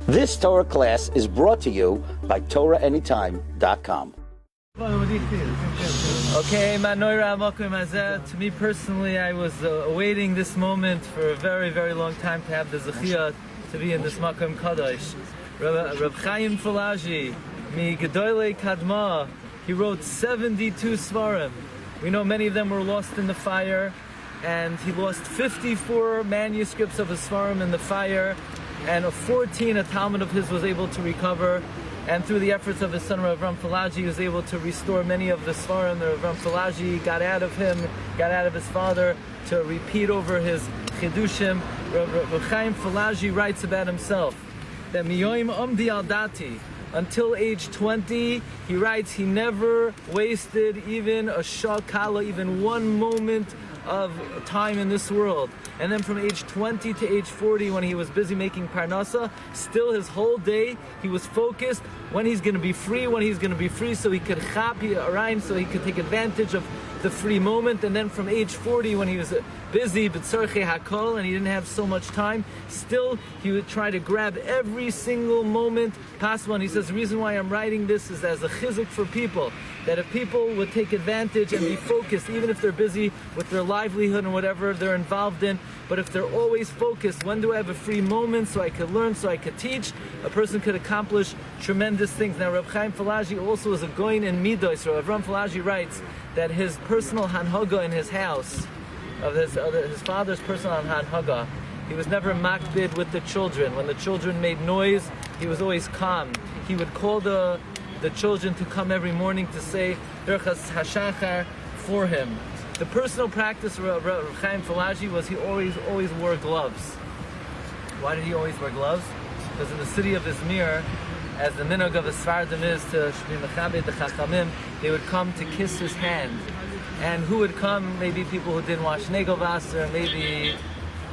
This Torah class is brought to you by TorahAnytime.com. Okay, to me personally, I was awaiting this moment for a very, very long time to have the zechiyah to be in this Makom Kadosh. Rabbi Chaim Filag'i, mi Gedolei Kadma, he wrote 72 svarim. We know many of them were lost in the fire, and he lost 54 manuscripts of his svarim in the fire, and 14 a Talmud of his was able to recover. And through the efforts of his son Rabbi Filag'i, he was able to restore many of the svarim that Rabbi Filag'i got out of him, got out of his father, to repeat over his chidushim. Rabbi Chaim Filag'i writes about himself that miyoim amdi al dati, until age 20, he writes he never wasted even a shakala, even one moment of time in this world. And then from age 20 to age 40, when he was busy making parnasa, still his whole day he was focused when he's going to be free, so he could chapi araim, so he could take advantage of the free moment. And then from age 40, when he was busy b'tzorchei hakol and he didn't have so much time, still he would try to grab every single moment possible. And he says the reason why I'm writing this is as a chizuk for people, that if people would take advantage and be focused, even if they're busy with their livelihood and whatever they're involved in, but if they're always focused, when do I have a free moment so I could learn, so I could teach, a person could accomplish tremendous things. Now Rabbi Chaim Filag'i also is a goyin in midos. So Rabbi Filag'i writes that his personal hanhaga in his house, of his father's personal hanhaga, he was never makbid with the children. When the children made noise, he was always calm. He would call the children to come every morning to say Birchas Hashachar for him. The personal practice of Rabbi Chaim Filag'i was he always wore gloves. Why did he always wear gloves? Because in the city of Izmir, as the minhag of the Sfardim is to be mechabed the Chachamim, they would come to kiss his hand. And who would come? Maybe people who didn't wash Negelwasser, maybe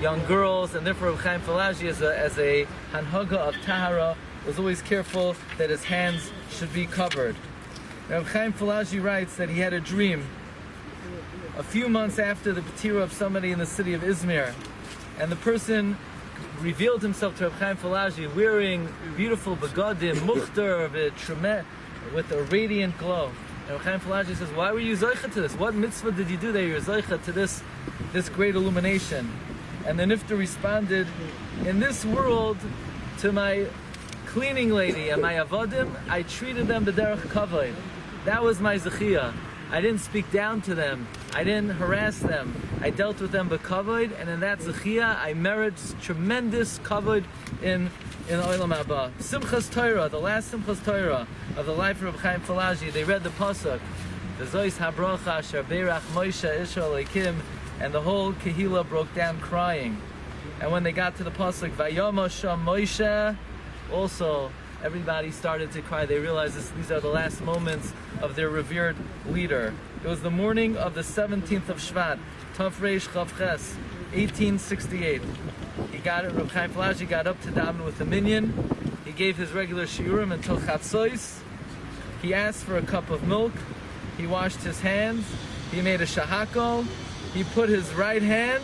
young girls, and therefore Rabbi Chaim Filag'i as a hanhaga of Tahara was always careful that his hands should be covered. Rabbi Chaim Filag'i writes that he had a dream a few months after the patira of somebody in the city of Izmir, and the person revealed himself to Rabbi Chaim Filag'i wearing beautiful begadim, mukhtar, with a radiant glow. And Rabbi Chaim Filag'i says, why were you zoicha to this? What mitzvah did you do that you're zoicha to this great illumination? And the nifter responded, in this world, to my cleaning lady and my avodim, I treated them b'derech kavod. That was my zechiyah. I didn't speak down to them. I didn't harass them. I dealt with them b'kavod, and in that zechiyah, I merit tremendous kavod in Olam Haba. Simchas Torah, the last Simchas Torah of the life of Rabbi Chaim Filag'i, they read the pasuk, V'zois habrocha asher beirach Moshe Israel Elokim, and the whole Kehila broke down crying. And when they got to the pasuk, Vayoma Sham Moshe, also everybody started to cry. They realized these are the last moments of their revered leader. It was the morning of the 17th of Shvat, Tov Reish Chav Ches, 1868. Rabbi Chaim Filag'i got up to daven with the minyan. He gave his regular shiurim until Chatzois. He asked for a cup of milk. He washed his hands. He made a shahakol. He put his right hand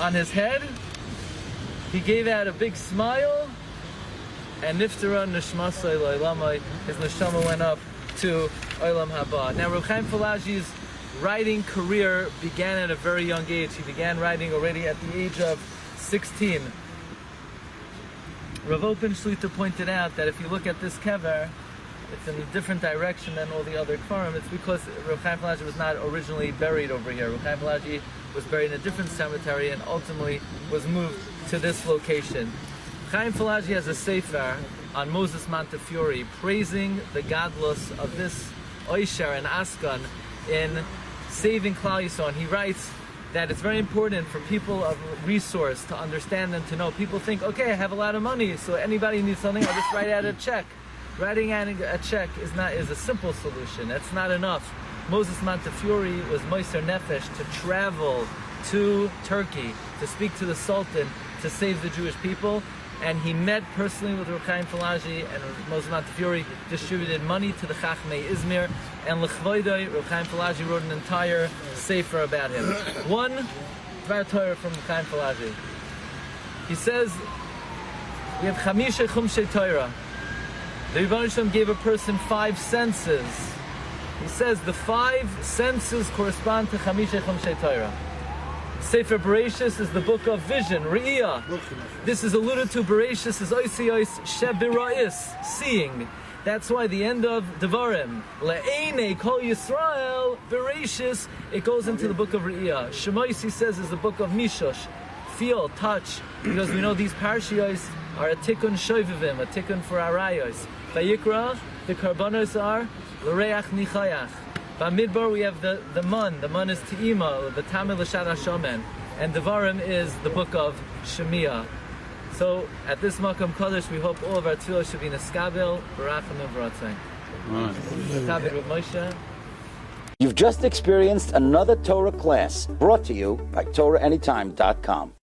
on his head. He gave out a big smile. And niftara nishmasai lo'ilamai, his neshama went up to Olam Haba. Now Rabbi Chaim Filag'i's writing career began at a very young age. He began writing already at the age of 16. Rav Open Shlita pointed out that if you look at this Kever, it's in a different direction than all the other Kfarim. It's because Rabbi Chaim Filag'i was not originally buried over here. Rabbi Chaim Filag'i was buried in a different cemetery and ultimately was moved to this location. Chaim Filag'i has a sefer on Moses Montefiore praising the gadlus of this Oisher and Askan in saving Klal Yisrael. And he writes that it's very important for people of resource to understand and to know. People think, okay, I have a lot of money, so anybody needs something, I'll just write out a check. Writing out a check is a simple solution. That's not enough. Moses Montefiore was Moiser Nefesh to travel to Turkey to speak to the Sultan to save the Jewish people. And he met personally with Rabbi Chaim Filag'i, and Moses Montefiore distributed money to the Chachmei Izmir, and L'chvoidoi, Rabbi Chaim Filag'i wrote an entire sefer about him. One Dvar Torah from Rabbi Chaim Filag'i. He says we have Chamisha Chumshei Torah. The Rebbe Shalom gave a person 5 senses. He says the 5 senses correspond to Chamisha Chumshei Torah. Sefer Bereshis is the book of vision, Re'iyah. This is alluded to. Bereshis is Oisiyos Shebira'is, seeing. That's why the end of Devarim, Le'enei Kol Yisrael, Bereshis, it goes into the book of Re'iyah. Shemoisi says is the book of Mishosh, feel, touch, because we know these parashiyos are a tikkun shoivivim, a tikkun for arayos. Vayikra, the karbanos are L'reach Nichayach. Bamidbar we have the man. The man is Te'ima, the Tamil L'Shad HaShomen. And Devarim is the book of Shemiah. So at this Makam Kodesh we hope all of our tefillah should be Neskabel, Barachim and Baratzai. Tabit with Moshe. You've just experienced another Torah class brought to you by TorahAnytime.com.